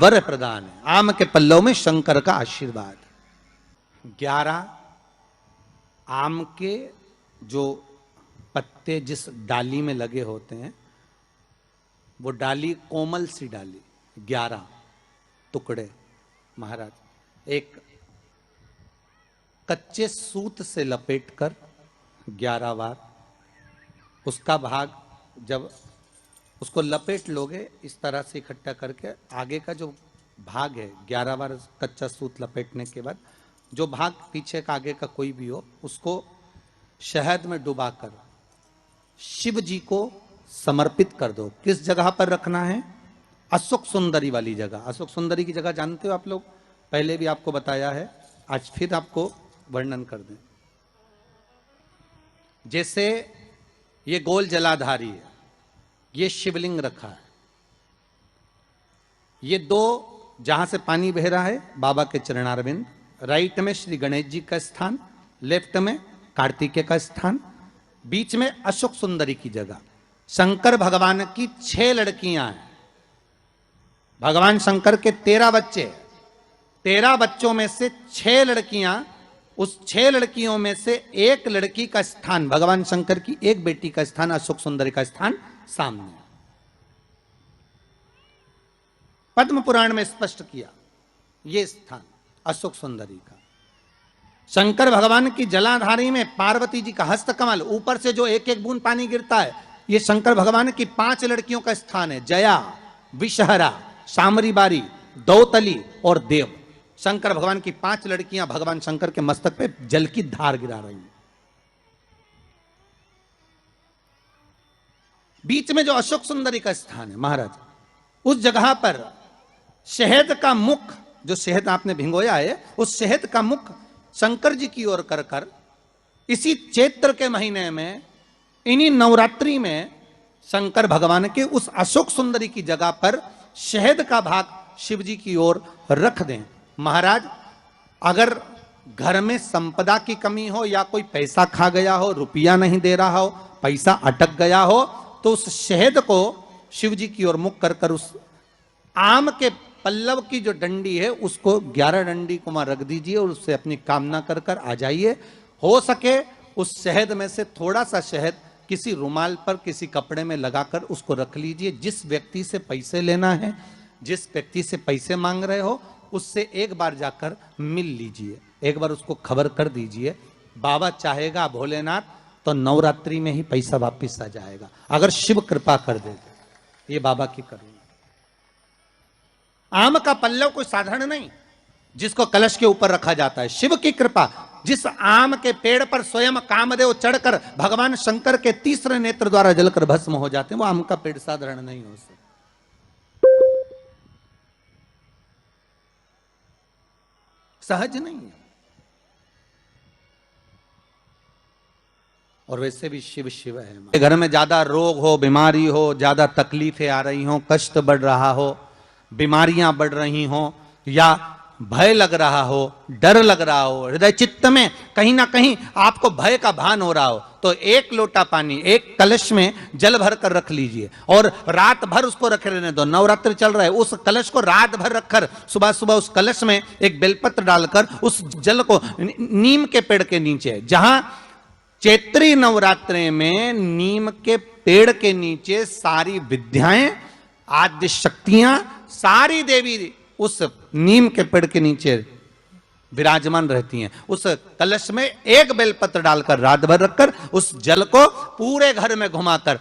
वर प्रदान है। आम के पल्लव में शंकर का आशीर्वाद। 11 आम के जो पत्ते जिस डाली में लगे होते हैं, वो डाली कोमल सी डाली, 11 टुकड़े महाराज एक कच्चे सूत से लपेटकर 11 बार उसका भाग, जब उसको लपेट लोगे इस तरह से इकट्ठा करके, आगे का जो भाग है 11 बार कच्चा सूत लपेटने के बाद जो भाग पीछे का आगे का कोई भी हो, उसको शहद में डुबाकर शिव जी को समर्पित कर दो। किस जगह पर रखना है? अशोक सुंदरी वाली जगह। अशोक सुंदरी की जगह जानते हो आप लोग, पहले भी आपको बताया है, आज फिर आपको वर्णन कर दें। जैसे ये गोल जलाधारी है, ये शिवलिंग रखा है, ये 2 जहां से पानी बह रहा है बाबा के चरणारविंद, राइट में श्री गणेश जी का स्थान, लेफ्ट में कार्तिकेय का स्थान, बीच में अशोक सुंदरी की जगह। शंकर भगवान की 6 लड़कियां हैं। भगवान शंकर के 13 बच्चे, 13 बच्चों में से 6 लड़कियां, उस 6 लड़कियों में से एक लड़की का स्थान, भगवान शंकर की एक बेटी का स्थान, अशोक सुंदरी का स्थान सामने। पद्म पुराण में स्पष्ट किया यह स्थान अशोक सुंदरी का। शंकर भगवान की जलाधारी में पार्वती जी का हस्तकमल, ऊपर से जो एक एक बूंद पानी गिरता है, यह शंकर भगवान की 5 लड़कियों का स्थान है। जया, विषहरा, शामरी बारी, दौतली और देव। शंकर भगवान की 5 लड़कियां भगवान शंकर के मस्तक पे जल की धार गिरा रही हैं। बीच में जो अशोक सुंदरी का स्थान है महाराज, उस जगह पर शहद का मुख, जो शहद आपने भिंगोया है, उस शहद का मुख शंकर जी की ओर कर कर इसी चैत्र के महीने में, इन्हीं नवरात्रि में शंकर भगवान के उस अशोक सुंदरी की जगह पर शहद का भाग शिव जी की ओर रख दें। महाराज अगर घर में संपदा की कमी हो या कोई पैसा खा गया हो, रुपया नहीं दे रहा हो, पैसा अटक गया हो, तो उस शहद को शिव जी की ओर मुख कर कर उस आम के पल्लव की जो डंडी है उसको 11 डंडी को वहां रख दीजिए और उससे अपनी कामना कर कर आ जाइए। हो सके उस शहद में से थोड़ा सा शहद किसी रुमाल पर, किसी कपड़े में लगाकर उसको रख लीजिए। जिस व्यक्ति से पैसे लेना है, जिस व्यक्ति से पैसे मांग रहे हो, उससे एक बार जाकर मिल लीजिए, एक बार उसको खबर कर दीजिए। बाबा चाहेगा भोलेनाथ तो नवरात्रि में ही पैसा वापिस आ जाएगा, अगर शिव कृपा कर दे। ये बाबा की करुणा। आम का पल्लव कोई साधारण नहीं जिसको कलश के ऊपर रखा जाता है, शिव की कृपा। जिस आम के पेड़ पर स्वयं कामदेव चढ़कर भगवान शंकर के तीसरे नेत्र द्वारा जलकर भस्म हो जाते हैं, वो आम का पेड़ साधारण नहीं हो सकता। सहज नहीं है। और वैसे भी शिव शिव है। घर में ज्यादा रोग हो, बीमारी हो, ज्यादा तकलीफें आ रही हो, कष्ट बढ़ रहा हो, बीमारियां बढ़ रही हो, या भय लग रहा हो, डर लग रहा हो, हृदय चित्त में कहीं ना कहीं आपको भय का भान हो रहा हो, तो 1 लोटा पानी, 1 कलश में जल भर कर रख लीजिए और रात भर उसको रखे रहने दो। नवरात्रि चल रहा है, उस कलश को रात भर रखकर सुबह सुबह उस कलश में एक बेलपत्र डालकर उस जल को नीम के पेड़ के नीचे, जहां चैत्री नवरात्रि में नीम के पेड़ के नीचे सारी विद्याएं, आद्य शक्तियां, सारी देवी उस नीम के पेड़ के नीचे विराजमान रहती हैं। उस कलश में 1 बेलपत्र डालकर रात भर रखकर उस जल को पूरे घर में घुमाकर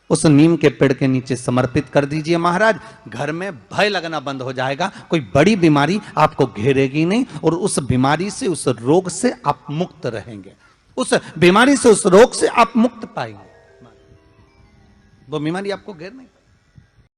उस नीम के पेड़ के नीचे समर्पित कर दीजिए। महाराज घर में भय लगना बंद हो जाएगा, कोई बड़ी बीमारी आपको घेरेगी नहीं और उस बीमारी से, उस रोग से आप मुक्त रहेंगे। उस बीमारी से, उस रोग से आप मुक्त पाएंगे। वो बीमारी आपको घेर नहीं।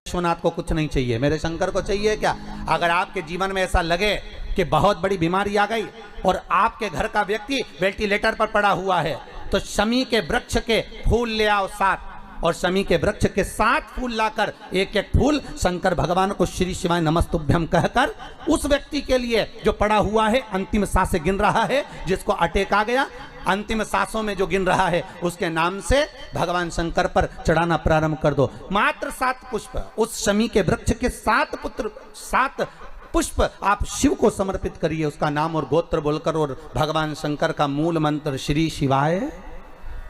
विश्वनाथ को कुछ नहीं चाहिए, मेरे शंकर को चाहिए क्या? अगर आपके जीवन में ऐसा लगे कि बहुत बड़ी बीमारी आ गई और आपके घर का व्यक्ति वेंटिलेटर पर पड़ा हुआ है, तो शमी के वृक्ष के फूल ले आओ 7, और शमी के वृक्ष के 7 फूल लाकर एक एक फूल शंकर भगवान को श्री शिवाय नमस्तुभ्यम कहकर उस व्यक्ति के लिए जो पड़ा हुआ है, अंतिम सांसें गिन रहा है, जिसको अटैक आ गया, अंतिम सांसों में जो गिन रहा है, उसके नाम से भगवान शंकर पर चढ़ाना प्रारंभ कर दो। मात्र 7 पुष्प, उस शमी के वृक्ष के 7 पुष्प आप शिव को समर्पित करिए, उसका नाम और गोत्र बोलकर, और भगवान शंकर का मूल मंत्र श्री शिवाय,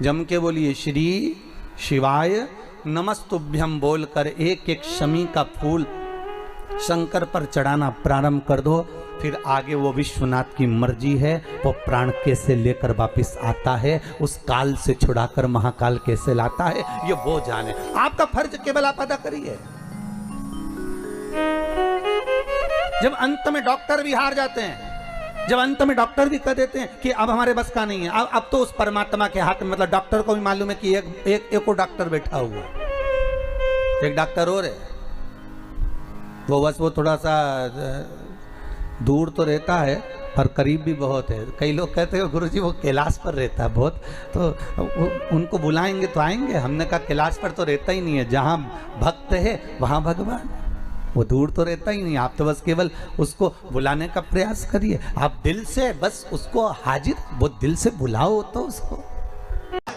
जम के बोलिए श्री शिवाय नमस्तुभ्यम बोलकर एक एक शमी का फूल शंकर पर चढ़ाना प्रारंभ कर दो। फिर आगे वो विश्वनाथ की मर्जी है, वो प्राण कैसे लेकर वापस आता है, उस काल से छुड़ाकर महाकाल कैसे लाता है, ये वो जाने। आपका फर्ज केवल आप अदा करिए। जब अंत में डॉक्टर भी हार जाते हैं, जब अंत में डॉक्टर भी कह देते हैं कि अब हमारे बस का नहीं है, अब तो उस परमात्मा के हाथ में, मतलब डॉक्टर को भी मालूम है कि एक और डॉक्टर बैठा हुआ है, एक डॉक्टर और है, वो बस वो थोड़ा सा दूर तो रहता है पर करीब भी बहुत है। कई लोग कहते हैं गुरुजी वो कैलाश पर रहता है बहुत, तो उनको बुलाएंगे तो आएंगे। हमने कहा कैलाश पर तो रहता ही नहीं है, जहाँ भक्त है वहाँ भगवान, वो दूर तो रहता ही नहीं। आप तो बस केवल उसको बुलाने का प्रयास करिए, आप दिल से बस उसको हाजिर, वो दिल से बुलाओ तो उसको।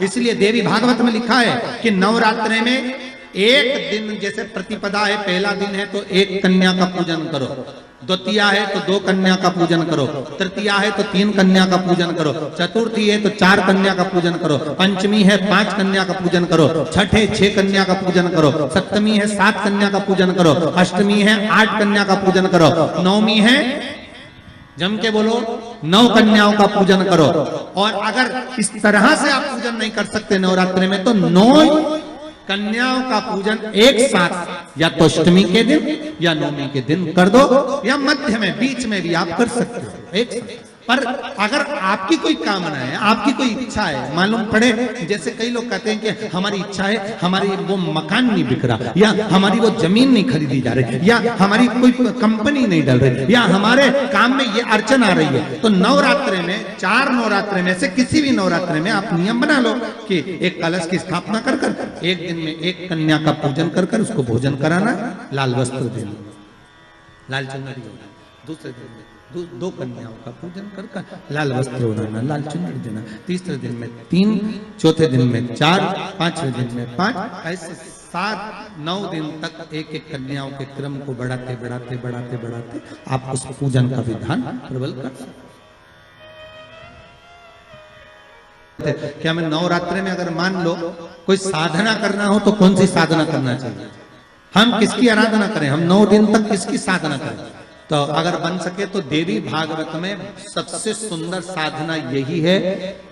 इसलिए देवी भागवत में लिखा है कि नवरात्रे में एक दिन, जैसे प्रतिपदा है, पहला दिन है तो एक कन्या का पूजन करो, द्वितीया है तो 2 कन्या का पूजन करो, तृतीया है तो 3 कन्या का पूजन करो, चतुर्थी है तो 4 कन्या का पूजन करो, पंचमी है 5 कन्या का पूजन करो, छठ है 6 कन्या का पूजन करो, सप्तमी है 7 कन्या का पूजन करो, अष्टमी है 8 कन्या का पूजन करो, नवमी है, जम के बोलो, 9 कन्याओं का पूजन करो। और अगर इस तरह से आप पूजन नहीं कर सकते नवरात्रि में, तो 9 कन्याओं का पूजन एक साथ, या तो अष्टमी के दिन या नवमी के दिन कर दो, या मध्य में, बीच में भी आप कर सकते हो एक साथ। पर अगर आपकी कोई कामना है, आपकी कोई इच्छा है, मालूम पड़े, जैसे कई लोग कहते हैं कि हमारी इच्छा है, हमारी वो मकान नहीं बिक रहा, या हमारी वो जमीन नहीं खरीदी जा रही, या हमारी कोई कंपनी नहीं डल रही, या हमारे काम में ये अड़चन आ रही है, तो नवरात्रे में, 4 नवरात्रे में से किसी भी नवरात्रे में आप नियम बना लो कि एक कलश की स्थापना कर कर एक दिन में एक कन्या का पूजन कर कर उसको भोजन कराना, लाल वस्त्र देना, लाल चुनरी देना, दूसरे दिन में 2 कन्याओं का पूजन कर कर लाल वस्त्र ओढ़ाना, लाल चुनरी देना, तीसरे दिन में 3, चौथे दिन में 4, 5वें दिन में 5, ऐसे 7-9 दिन तक एक एक कन्याओं के क्रम को बढ़ाते बढ़ाते बढ़ाते बढ़ाते आप उस पूजन का विधान प्रबल कर सकते। क्या मैं नवरात्रि में अगर मान लो कोई साधना करना हो तो कौन सी साधना करना चाहिए? हम किसकी आराधना करें? हम 9 दिन तक किसकी साधना करें? तो अगर बन सके तो देवी भागवत में सबसे सुंदर साधना यही है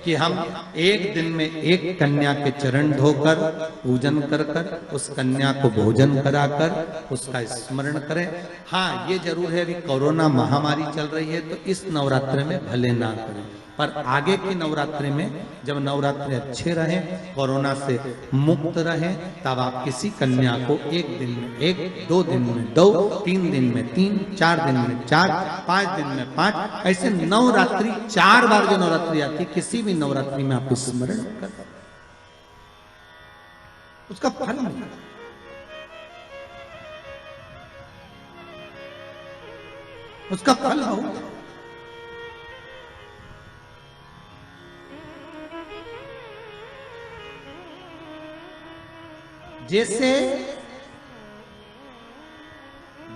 कि हम एक दिन में एक कन्या के चरण धोकर पूजन कर कर उस कन्या को भोजन कराकर उसका स्मरण करें। हाँ, ये जरूर है, अभी कोरोना महामारी चल रही है तो इस नवरात्रि में भले ना करें, पर आगे की नवरात्रि में जब नवरात्रि अच्छे रहें, कोरोना से मुक्त रहें, तब आप किसी कन्या को एक दिन में 1, 2 दिन में 2, 3 दिन में 3, 4 दिन में 4, 5 दिन में 5, ऐसे नवरात्रि 4 बार जो नवरात्रि आती, किसी भी नवरात्रि में आप स्मरण कर उसका फल मिलेगा। उसका फल होगा। जैसे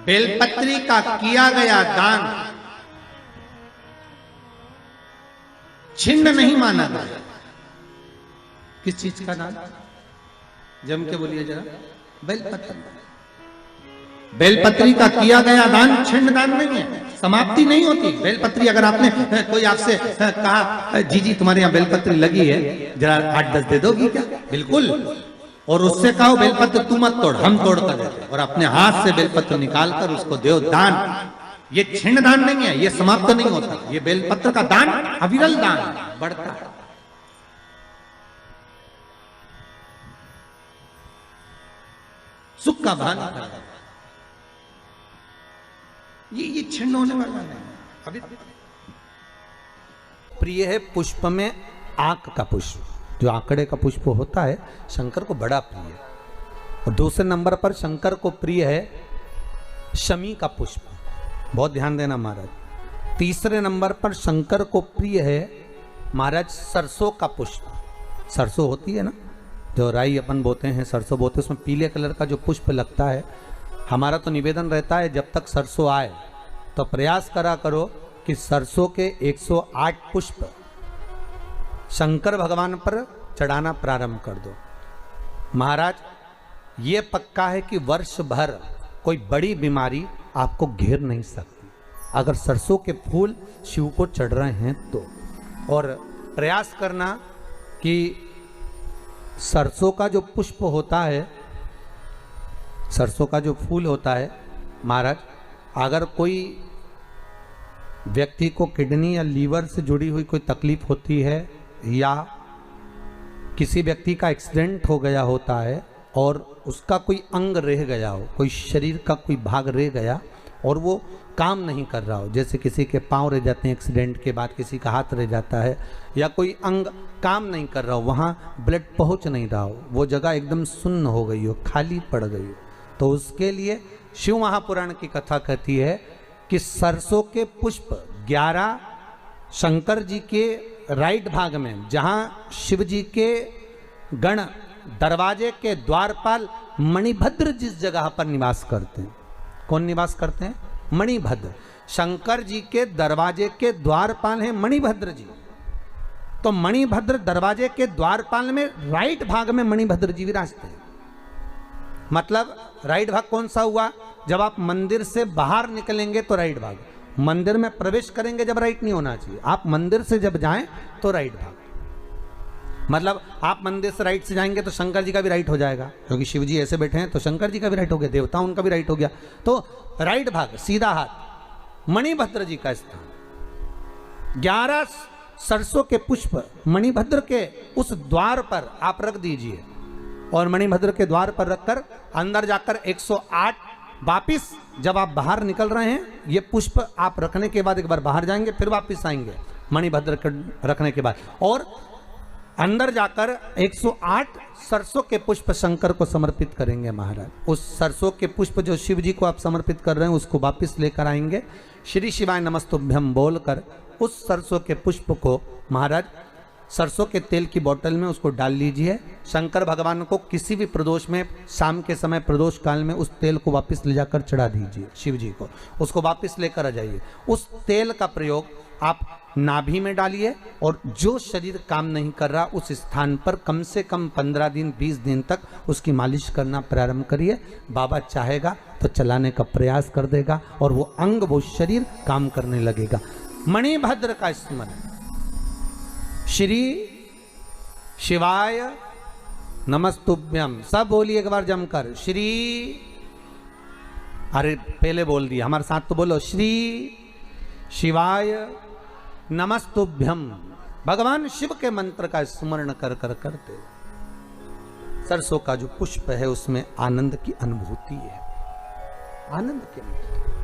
बेलपत्री का किया गया दान छिन्न नहीं माना गया। किस चीज का दान? जम के बोलिए जरा। बेलपत्री। बेलपत्री का किया गया दान छिन्न दान नहीं है, समाप्ति नहीं होती। बेलपत्री अगर आपने कोई आपसे कहा जी जी तुम्हारे यहाँ बेलपत्री लगी है, जरा 8-10 दे दोगी क्या? बिल्कुल। और उससे कहो बेलपत्र तू मत तोड़, हम तोड़ कर देते, और अपने हाथ से बेलपत्र निकाल कर उसको दो दान। ये छिन्न दान नहीं है, ये समाप्त नहीं होता। ये बेलपत्र का दान अविरल दान बढ़ता है। सुख का भान करता, ये छिन्न होने वाला नहीं। अभी प्रिय है पुष्प में आक का पुष्प, जो आंकड़े का पुष्प होता है शंकर को बड़ा प्रिय है। और दूसरे नंबर पर शंकर को प्रिय है शमी का पुष्प, बहुत ध्यान देना महाराज। तीसरे नंबर पर शंकर को प्रिय है महाराज सरसों का पुष्प। सरसों होती है ना, जो राई अपन बोते हैं, सरसों बोते हैं, उसमें पीले कलर का जो पुष्प लगता है। हमारा तो निवेदन रहता है जब तक सरसों आए तो प्रयास करा करो कि सरसों के 108 पुष्प शंकर भगवान पर चढ़ाना प्रारंभ कर दो। महाराज ये पक्का है कि वर्ष भर कोई बड़ी बीमारी आपको घेर नहीं सकती अगर सरसों के फूल शिव को चढ़ रहे हैं तो। और प्रयास करना कि सरसों का जो पुष्प होता है, सरसों का जो फूल होता है महाराज, अगर कोई व्यक्ति को किडनी या लीवर से जुड़ी हुई कोई तकलीफ होती है या किसी व्यक्ति का एक्सीडेंट हो गया होता है और उसका कोई अंग रह गया हो, कोई शरीर का कोई भाग रह गया और वो काम नहीं कर रहा हो, जैसे किसी के पांव रह जाते हैं एक्सीडेंट के बाद, किसी का हाथ रह जाता है, या कोई अंग काम नहीं कर रहा हो, वहाँ ब्लड पहुँच नहीं रहा हो, वो जगह एकदम सुन्न हो गई हो, खाली पड़ गई हो, तो उसके लिए शिव महापुराण की कथा कहती है कि सरसों के पुष्प 11 शंकर जी के राइट भाग में, जहाँ शिव जी के गण दरवाजे के द्वारपाल मणिभद्र जिस जगह पर निवास करते हैं, कौन निवास करते हैं? मणिभद्र। शंकर जी के दरवाजे के द्वारपाल हैं मणिभद्र जी। तो मणिभद्र दरवाजे के द्वारपाल में राइट भाग में मणिभद्र जी विराजते हैं। मतलब राइट भाग कौन सा हुआ? जब आप मंदिर से बाहर निकलेंगे तो राइट भाग, मंदिर में प्रवेश करेंगे जब राइट नहीं होना चाहिए, आप मंदिर से जब जाएं तो राइट भाग। मतलब आप मंदिर से राइट से जाएंगे तो शंकर जी का भी राइट हो जाएगा, क्योंकि शिव जी ऐसे बैठे हैं तो शंकर जी का भी राइट हो गया, देवता उनका भी राइट हो गया, तो राइट भाग सीधा हाथ मणिभद्र जी का स्थान। 11 सरसों के पुष्प मणिभद्र के उस द्वार पर आप रख दीजिए और मणिभद्र के द्वार पर रखकर अंदर जाकर 108 वापिस जब आप बाहर निकल रहे हैं, ये पुष्प आप रखने के बाद एक बार बाहर जाएंगे, फिर वापिस आएंगे मणिभद्र के रखने के बाद, और अंदर जाकर 108 सरसों के पुष्प शंकर को समर्पित करेंगे महाराज। उस सरसों के पुष्प जो शिव जी को आप समर्पित कर रहे हैं उसको वापिस लेकर आएंगे, श्री शिवाय नमस्तुभ्यम बोलकर उस सरसों के पुष्प को महाराज सरसों के तेल की बोतल में उसको डाल लीजिए। शंकर भगवान को किसी भी प्रदोष में, शाम के समय प्रदोष काल में उस तेल को वापस ले जाकर चढ़ा दीजिए शिव जी को, उसको वापस लेकर आ जाइए। उस तेल का प्रयोग आप नाभि में डालिए और जो शरीर काम नहीं कर रहा उस स्थान पर कम से कम 15 दिन 20 दिन तक उसकी मालिश करना प्रारंभ करिए। बाबा चाहेगा तो चलाने का प्रयास कर देगा और वो अंग, वो शरीर काम करने लगेगा। मणिभद्र का स्मरण, श्री शिवाय नमस्तुभ्यम, सब बोलिए एक बार जमकर, श्री, अरे पहले बोल दिया, हमारे साथ तो बोलो, श्री शिवाय नमस्तुभ्यम। भगवान शिव के मंत्र का स्मरण कर कर करते सरसों का जो पुष्प है उसमें आनंद की अनुभूति है, आनंद की अनुभूति।